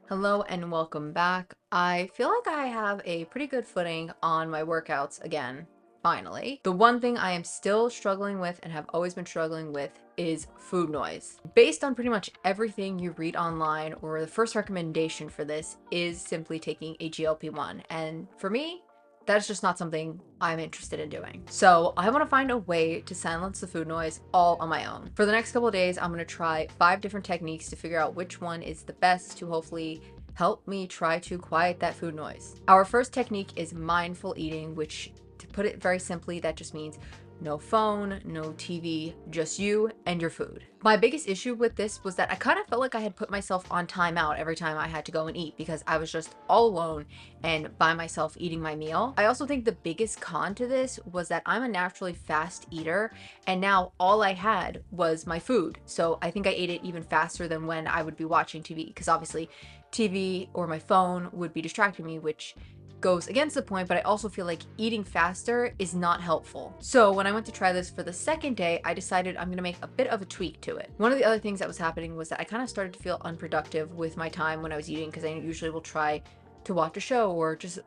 Hello and welcome back. I feel like I have a pretty good footing on my workouts again, finally. The one thing I am still struggling with and have always been struggling with is food noise. Based on pretty much everything you read online, or the first recommendation for this is simply taking a GLP-1. And for me, that's just not something I'm interested in doing. So I want to find a way to silence the food noise all on my own. For the next couple of days, I'm going to try 5 different techniques to figure out which one is the best to hopefully help me try to quiet that food noise. Our first technique is mindful eating, which, to put it very simply, that just means no phone, no TV, just you and your food. My biggest issue with this was that I kind of felt like I had put myself on timeout every time I had to go and eat because I was just all alone and by myself eating my meal. I also think the biggest con to this was that I'm a naturally fast eater and now all I had was my food. So I think I ate it even faster than when I would be watching TV because obviously TV or my phone would be distracting me, which goes against the point, but I also feel like eating faster is not helpful. So when I went to try this for the second day, I decided I'm gonna make a bit of a tweak to it. One of the other things that was happening was that I kind of started to feel unproductive with my time when I was eating because I usually will try to watch a show or just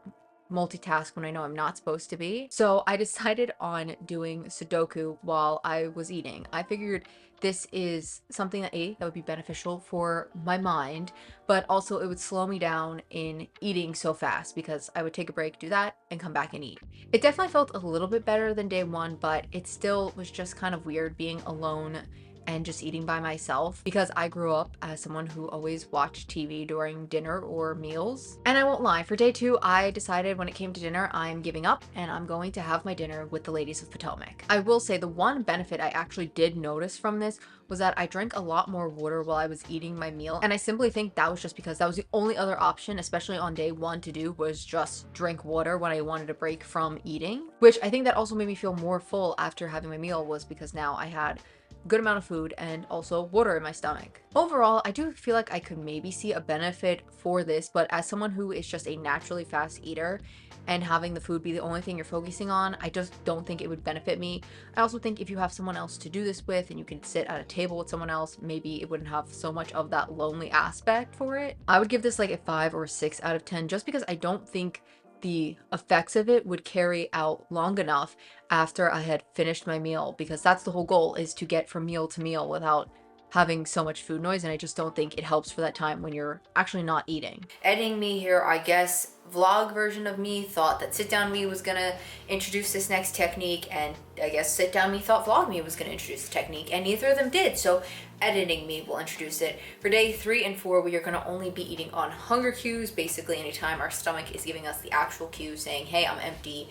multitask when I know I'm not supposed to be. So I decided on doing Sudoku while I was eating. I figured this is something that would be beneficial for my mind, but also it would slow me down in eating so fast because I would take a break, do that, and come back and eat. It definitely felt a little bit better than day one, but it still was just kind of weird being alone and just eating by myself because I grew up as someone who always watched TV during dinner or meals. And I won't lie, for day two, I decided when it came to dinner, I'm giving up and I'm going to have my dinner with the ladies of Potomac. I will say the one benefit I actually did notice from this was that I drank a lot more water while I was eating my meal. And I simply think that was just because that was the only other option, especially on day one, to do was just drink water when I wanted a break from eating, which I think that also made me feel more full after having my meal was because now I had good amount of food and also water in my stomach. Overall, I do feel like I could maybe see a benefit for this, but as someone who is just a naturally fast eater and having the food be the only thing you're focusing on, I just don't think it would benefit me. I also think if you have someone else to do this with and you can sit at a table with someone else, maybe it wouldn't have so much of that lonely aspect for it. I would give this like a 5 or 6 out of 10 just because I don't think the effects of it would carry out long enough after I had finished my meal, because that's the whole goal, is to get from meal to meal without having so much food noise, and I just don't think it helps for that time when you're actually not eating. Editing me here, I guess, vlog version of me thought that sit down me was gonna introduce this next technique, and I guess sit down me thought vlog me was gonna introduce the technique, and neither of them did, so editing me will introduce it. For day 3 and 4, we are gonna only be eating on hunger cues, basically anytime our stomach is giving us the actual cue saying, hey, I'm empty,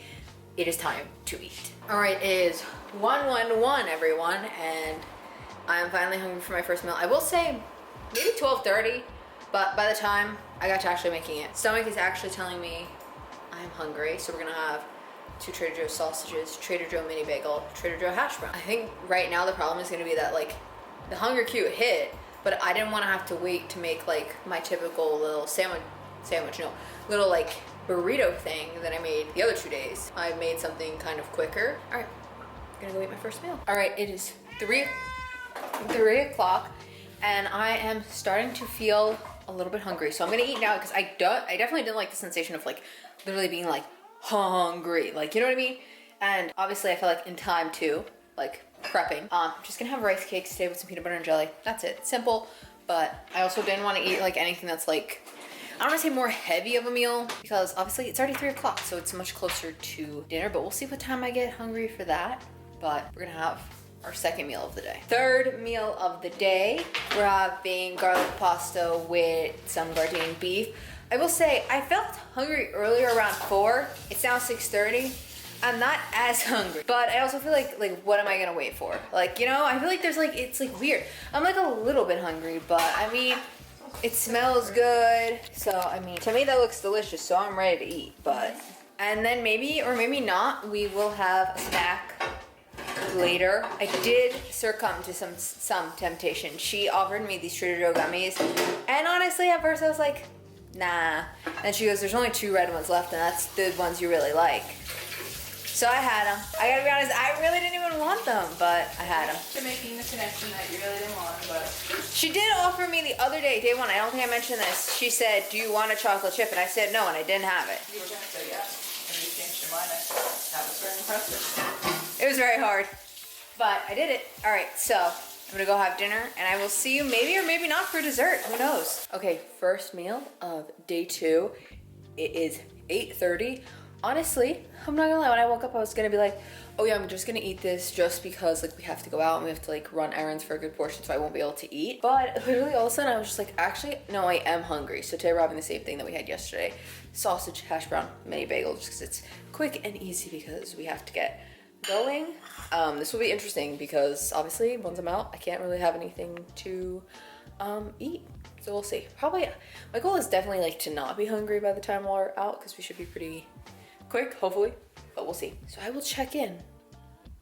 it is time to eat. All right, it is 1:11 everyone, and I'm finally hungry for my first meal. I will say maybe 12:30, but by the time I got to actually making it, stomach is actually telling me I'm hungry. So we're gonna have 2 Trader Joe's sausages, Trader Joe mini bagel, Trader Joe hash brown. I think right now the problem is gonna be that like the hunger cue hit, but I didn't want to have to wait to make like my typical little little like burrito thing that I made the other 2 days. I made something kind of quicker. All right, I'm gonna go eat my first meal. All right, it is 3 o'clock and I am starting to feel a little bit hungry. So I'm gonna eat now because I definitely didn't like the sensation of like literally being like hungry. Like, you know what I mean? And obviously I feel like in time too, like prepping. I'm just gonna have rice cakes today with some peanut butter and jelly. That's it, simple. But I also didn't want to eat like anything that's like, I don't want to say more heavy of a meal because obviously it's already 3 o'clock, so it's much closer to dinner, but we'll see what time I get hungry for that. But we're gonna have our second meal of the day. Third meal of the day, we're having garlic pasta with some Gardein beef. I will say, I felt hungry earlier around 4. It's now 6:30. I'm not as hungry, but I also feel like what am I gonna wait for? Like, you know, I feel like there's like, it's like weird. I'm like a little bit hungry, but I mean, it smells good. So, I mean, to me that looks delicious, so I'm ready to eat, but. And then maybe, or maybe not, we will have a snack later. I did succumb to some temptation. She offered me these Trader Joe gummies, and honestly at first I was like, nah. And she goes, there's only 2 red ones left and that's the ones you really like. So I had them. I gotta be honest, I really didn't even want them, but I had them. To making the connection that you really didn't want, but She did offer me the other day, day one, I don't think I mentioned this. She said, do you want a chocolate chip? And I said no, and I didn't have it. you were gonna say yes, and you changed your mind. That was very impressive. It was very hard, but I did it. All right, so I'm gonna go have dinner, and I will see you maybe or maybe not for dessert. Who knows? Okay, first meal of day 2. It is 8:30. Honestly, I'm not gonna lie, when I woke up, I was gonna be like, oh yeah, I'm just gonna eat this just because like we have to go out and we have to like run errands for a good portion, so I won't be able to eat. But literally all of a sudden I was just like, actually, no, I am hungry. So today we're having the same thing that we had yesterday. Sausage, hash brown, mini bagel, just because it's quick and easy because we have to get going. This will be interesting because obviously once I'm out, I can't really have anything to eat. So we'll see. Probably, my goal is definitely like to not be hungry by the time we're out because we should be pretty quick, hopefully, but we'll see. So I will check in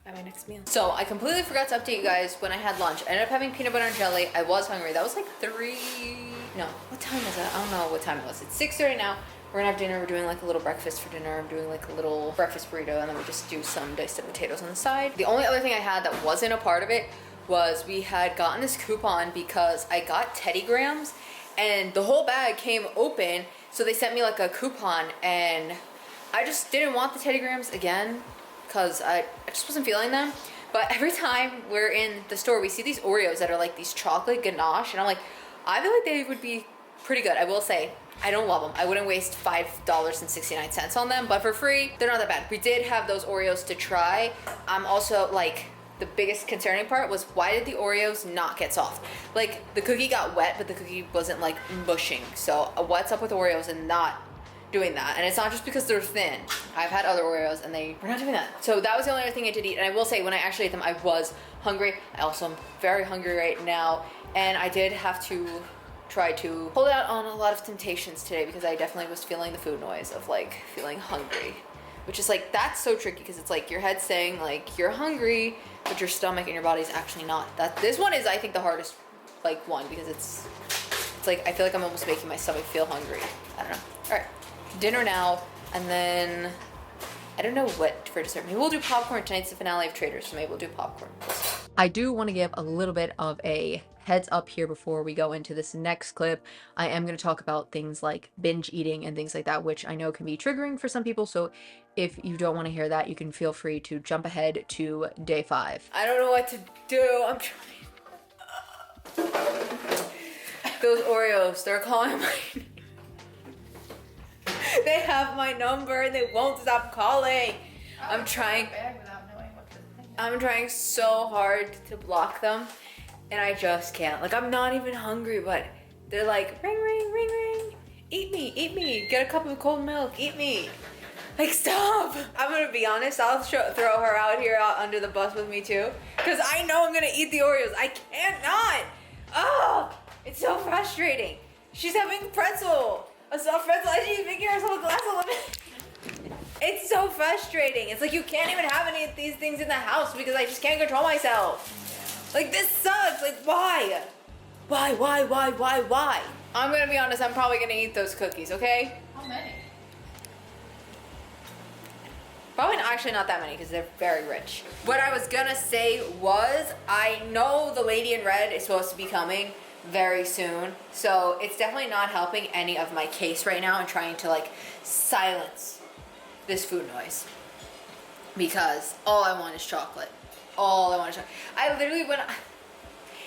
at my next meal. So I completely forgot to update you guys when I had lunch. I ended up having peanut butter and jelly. I was hungry. That was like no, what time was that? I don't know what time it was. It's 6:30 now. We're gonna have dinner. We're doing like a little breakfast for dinner. I'm doing like a little breakfast burrito, and then we just do some diced up potatoes on the side. The only other thing I had that wasn't a part of it was we had gotten this coupon because I got Teddy Grahams and the whole bag came open. So they sent me like a coupon, and I just didn't want the Teddy Grahams again because I just wasn't feeling them. But every time we're in the store, we see these Oreos that are like these chocolate ganache, and I'm like, I feel like they would be pretty good. I will say, I don't love them. I wouldn't waste $5.69 on them, but for free, they're not that bad. We did have those Oreos to try. I'm also like, the biggest concerning part was why did the Oreos not get soft? Like the cookie got wet, but the cookie wasn't like mushing. So what's up with Oreos and not doing that? And it's not just because they're thin. I've had other Oreos and they were not doing that. So that was the only other thing I did eat. And I will say when I actually ate them, I was hungry. I also am very hungry right now. And I did have to try to hold out on a lot of temptations today because I definitely was feeling the food noise of like feeling hungry. Which is like, that's so tricky because it's like your head's saying like you're hungry, but your stomach and your body's actually not. This one is, I think, the hardest like one because it's like I feel like I'm almost making my stomach feel hungry. I don't know. All right, dinner now, and then I don't know what for dessert. Maybe we'll do popcorn. Tonight's the finale of Traders, so maybe we'll do popcorn. I do want to give a little bit of a heads up here before we go into this next clip. I am going to talk about things like binge eating and things like that, which I know can be triggering for some people. So if you don't want to hear that, you can feel free to jump ahead to day 5. I don't know what to do. I'm trying. Those Oreos, they're calling my name. They have my number and they won't stop calling. I'm trying so hard to block them and I just can't. Like, I'm not even hungry, but they're like, ring, ring, ring, ring. Eat me, get a cup of cold milk, eat me. Like, stop. I'm gonna be honest, I'll throw her out here under the bus with me too. Cause I know I'm gonna eat the Oreos. I can't not. Oh, it's so frustrating. She's having pretzel. A soft pretzel, and she's making herself a glass of lemonade. It's so frustrating. It's like you can't even have any of these things in the house because I just can't control myself. Like, this sucks. Like, why? Why? I'm gonna be honest, I'm probably gonna eat those cookies, okay? How many? Probably actually not that many because they're very rich. What I was gonna say was, I know the lady in red is supposed to be coming very soon, so it's definitely not helping any of my case right now and trying to like silence this food noise because all I want is chocolate. I literally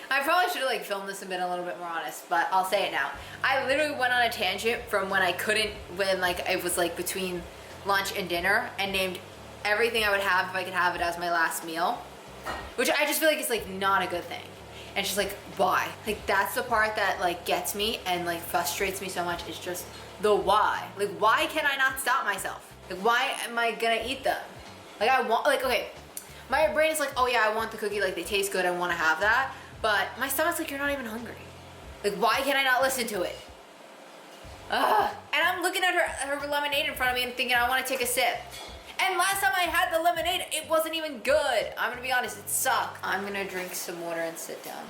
I probably should have like filmed this and been a little bit more honest, but I'll say it now. I literally went on a tangent from when like it was like between lunch and dinner and named everything I would have if I could have it as my last meal, which I just feel like is like not a good thing. And she's like, why? Like, that's the part that like gets me and like frustrates me so much. It's just the why. Like, why can I not stop myself? Like, why am I gonna eat them? Like, I want, like, okay, my brain is like, oh yeah, I want the cookie, like they taste good, I wanna have that. But my stomach's like, you're not even hungry. Like, why can I not listen to it? Ugh. And I'm looking at her lemonade in front of me and thinking I wanna take a sip. And last time I had the lemonade, it wasn't even good. I'm gonna be honest, it sucked. I'm gonna drink some water and sit down.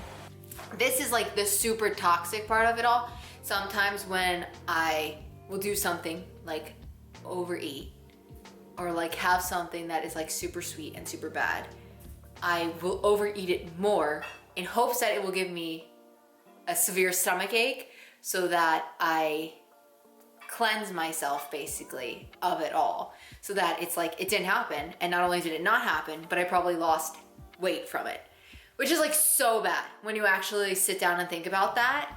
This is like the super toxic part of it all. Sometimes when I will do something like overeat or like have something that is like super sweet and super bad, I will overeat it more in hopes that it will give me a severe stomach ache so that I cleanse myself basically of it all, so that it's like it didn't happen. And not only did it not happen, but I probably lost weight from it, which is like so bad when you actually sit down and think about that,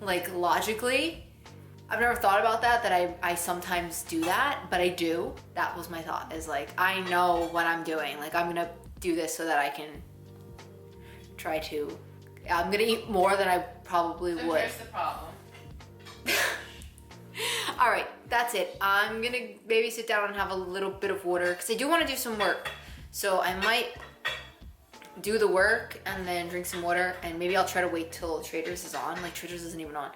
like logically. I've never thought about that I sometimes do that, but I do. That was my thought, is like, I know what I'm doing. Like, I'm gonna do this so that I can I'm gonna eat more than I probably So would. here's the problem. All right, that's it. I'm gonna maybe sit down and have a little bit of water because I do want to do some work. So I might do the work and then drink some water, and maybe I'll try to wait till Traders is on. Like, Traders isn't even on.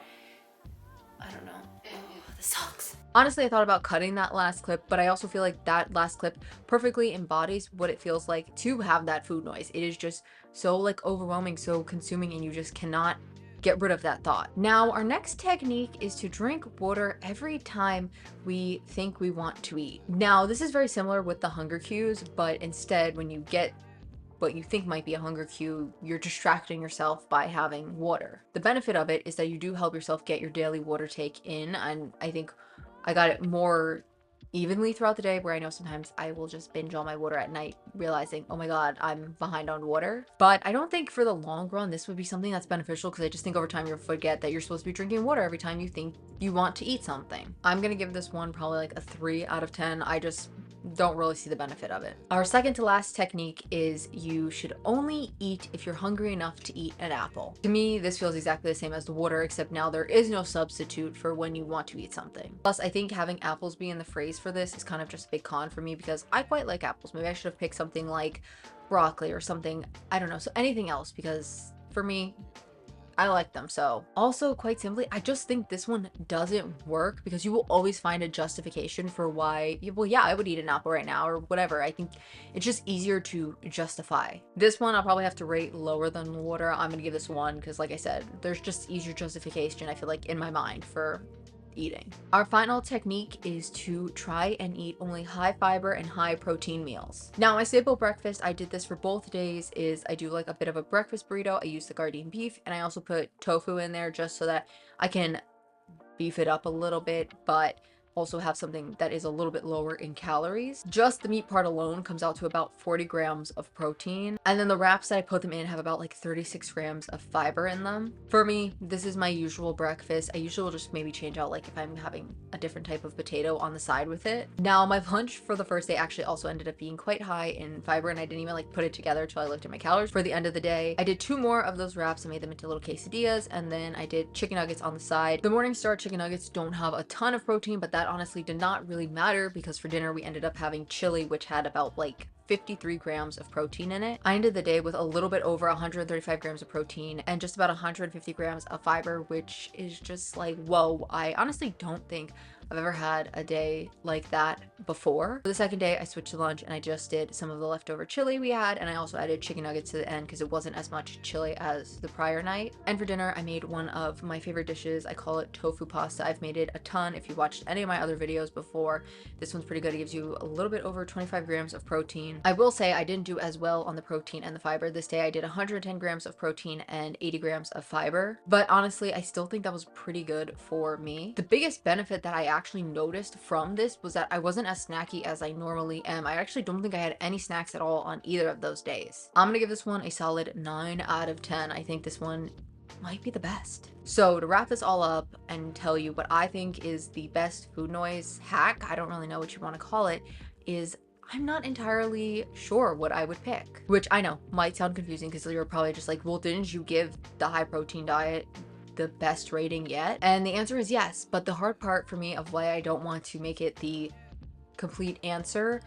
I don't know. Oh, this sucks. Honestly, I thought about cutting that last clip, but I also feel like that last clip perfectly embodies what it feels like to have that food noise. It is just so like overwhelming, so consuming, and you just cannot get rid of that thought. Now, our next technique is to drink water every time we think we want to eat. Now, this is very similar with the hunger cues, but instead, when you get what you think might be a hunger cue, you're distracting yourself by having water. The benefit of it is that you do help yourself get your daily water take in, and I think I got it more evenly throughout the day, where I know sometimes I will just binge all my water at night, realizing, oh my god, I'm behind on water. But I don't think for the long run this would be something that's beneficial, because I just think over time you'll forget that you're supposed to be drinking water every time you think you want to eat something. I'm gonna give this one probably like a 3 out of 10. I just don't really see the benefit of it. Our second to last technique is you should only eat if you're hungry enough to eat an apple. To me, this feels exactly the same as the water, except now there is no substitute for when you want to eat something. Plus, I think having apples be in the phrase for this is kind of just a big con for me, because I quite like apples. Maybe I should have picked something like broccoli or something, I don't know, so anything else, because for me, I like them. So also, quite simply, I just think this one doesn't work, because you will always find a justification for why, well, yeah, I would eat an apple right now or whatever. I think it's just easier to justify. This one I'll probably have to rate lower than water. I'm gonna give this 1 because, like I said, there's just easier justification, I feel like, in my mind for eating. Our final technique is to try and eat only high fiber and high protein meals. Now, my staple breakfast, I did this for both days, is I do like a bit of a breakfast burrito. I use the Gardein beef, and I also put tofu in there just so that I can beef it up a little bit, but also have something that is a little bit lower in calories. Just the meat part alone comes out to about 40 grams of protein. And then the wraps that I put them in have about like 36 grams of fiber in them. For me, this is my usual breakfast. I usually will just maybe change out, like, if I'm having a different type of potato on the side with it. Now, my lunch for the first day actually also ended up being quite high in fiber, and I didn't even like put it together till I looked at my calories for the end of the day. I did 2 more of those wraps and made them into little quesadillas, and then I did chicken nuggets on the side. The Morningstar chicken nuggets don't have a ton of protein, but that honestly did not really matter, because for dinner we ended up having chili, which had about like 53 grams of protein in it. I ended the day with a little bit over 135 grams of protein and just about 150 grams of fiber, which is just like, whoa. I honestly don't think I've ever had a day like that before. For the second day, I switched to lunch and I just did some of the leftover chili we had, and I also added chicken nuggets to the end because it wasn't as much chili as the prior night. And for dinner, I made one of my favorite dishes. I call it tofu pasta. I've made it a ton. If you watched any of my other videos before, this one's pretty good. It gives you a little bit over 25 grams of protein. I will say I didn't do as well on the protein and the fiber. This day I did 110 grams of protein and 80 grams of fiber, but honestly, I still think that was pretty good for me. The biggest benefit that I actually noticed from this was that I wasn't as snacky as I normally am. I actually don't think I had any snacks at all on either of those days. I'm gonna give this one a solid 9 out of 10. I think this one might be the best. So to wrap this all up and tell you what I think is the best food noise hack, I don't really know what you want to call it, is I'm not entirely sure what I would pick. Which I know might sound confusing, because you're probably just like, well, didn't you give the high protein diet the best rating yet? And the answer is yes, but the hard part for me of why I don't want to make it the complete answer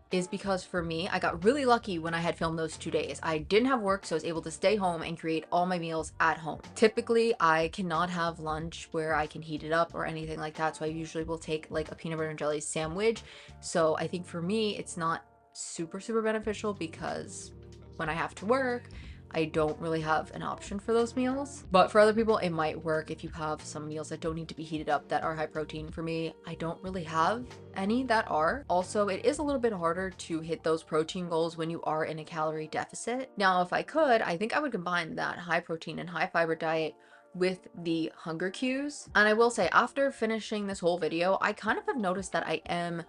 is because for me, I got really lucky when I had filmed those 2 days. I didn't have work, so I was able to stay home and create all my meals at home. Typically, I cannot have lunch where I can heat it up or anything like that, so I usually will take like a peanut butter and jelly sandwich. So I think for me, it's not super beneficial, because when I have to work, I don't really have an option for those meals. But for other people, it might work if you have some meals that don't need to be heated up that are high protein. For me, I don't really have any that are. Also, it is a little bit harder to hit those protein goals when you are in a calorie deficit. Now, if I could, I think I would combine that high protein and high fiber diet with the hunger cues. And I will say, after finishing this whole video, I kind of have noticed that I am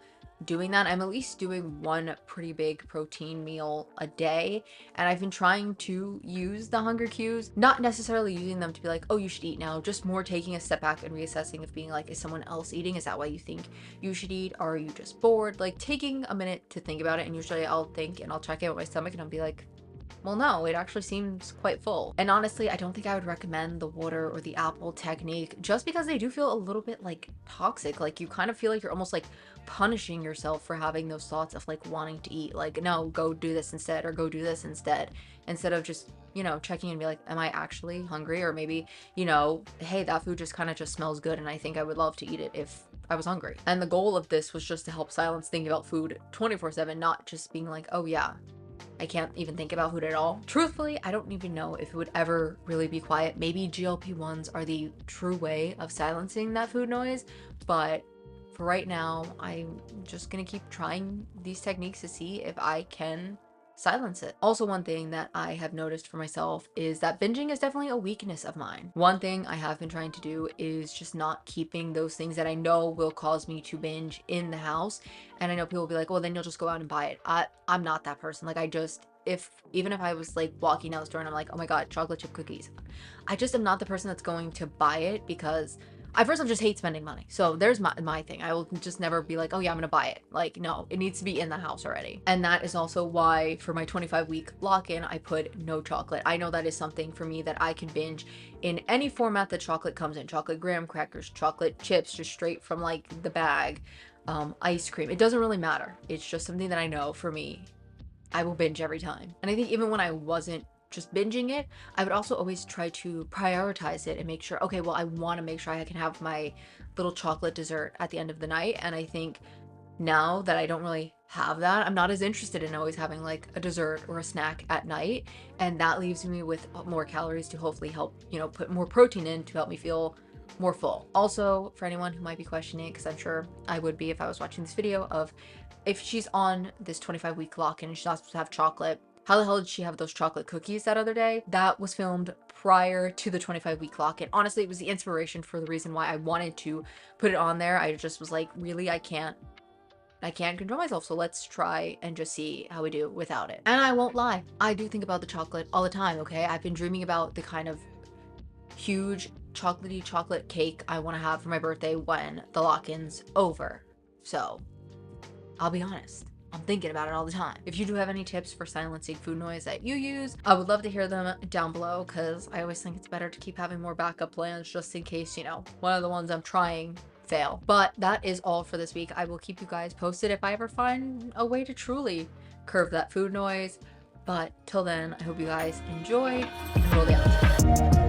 doing that. I'm at least doing one pretty big protein meal a day, and I've been trying to use the hunger cues, not necessarily using them to be like, oh, you should eat now, just more taking a step back and reassessing of being like, is someone else eating? Is that why you think you should eat? Or are you just bored? Like taking a minute to think about it. And usually I'll think and I'll check in with my stomach and I'll be like, well, no, it actually seems quite full. And honestly, I don't think I would recommend the water or the apple technique, just because they do feel a little bit like toxic. Like you kind of feel like you're almost like punishing yourself for having those thoughts of like wanting to eat. Like, no, go do this instead, or go do this instead of just, you know, checking and be like, am I actually hungry? Or maybe, you know, hey, that food just kind of just smells good and I think I would love to eat it if I was hungry. And the goal of this was just to help silence thinking about food 24/7, not just being like, oh yeah, I can't even think about food at all. Truthfully, I don't even know if it would ever really be quiet. Maybe GLP-1s are the true way of silencing that food noise, but for right now, I'm just gonna keep trying these techniques to see if I can silence it. Also, one thing that I have noticed for myself is that binging is definitely a weakness of mine. One thing I have been trying to do is just not keeping those things that I know will cause me to binge in the house. And I know people will be like, well, then you'll just go out and buy it. I'm not that person. Like even if I was like walking down the store and I'm like, oh my God, chocolate chip cookies, I just am not the person that's going to buy it because I personally just hate spending money. So there's my thing. I will just never be like, oh yeah, I'm gonna buy it. Like, no, it needs to be in the house already. And that is also why for my 25-week lock-in, I put no chocolate. I know that is something for me that I can binge in any format that chocolate comes in. Chocolate graham crackers, chocolate chips, just straight from like the bag, ice cream. It doesn't really matter. It's just something that I know for me, I will binge every time. And I think even when I wasn't just binging it, I would also always try to prioritize it and make sure, okay, well, I want to make sure I can have my little chocolate dessert at the end of the night. And I think now that I don't really have that, I'm not as interested in always having like a dessert or a snack at night. And that leaves me with more calories to hopefully help, you know, put more protein in to help me feel more full. Also, for anyone who might be questioning, because I'm sure I would be if I was watching this video, of if she's on this 25-week lock-in and she's not supposed to have chocolate, how the hell did she have those chocolate cookies that other day? That was filmed prior to the 25-week lock-in. Honestly, it was the inspiration for the reason why I wanted to put it on there. I just was like, really, I can't control myself, so let's try and just see how we do without it. And I won't lie, I do think about the chocolate all the time, okay? I've been dreaming about the kind of huge chocolatey chocolate cake I want to have for my birthday when the lock-in's over. So, I'll be honest, I'm thinking about it all the time. If you do have any tips for silencing food noise that you use, I would love to hear them down below, because I always think it's better to keep having more backup plans just in case, you know, one of the ones I'm trying fail. But that is all for this week. I will keep you guys posted if I ever find a way to truly curb that food noise. But till then, I hope you guys enjoyed, and roll the outside.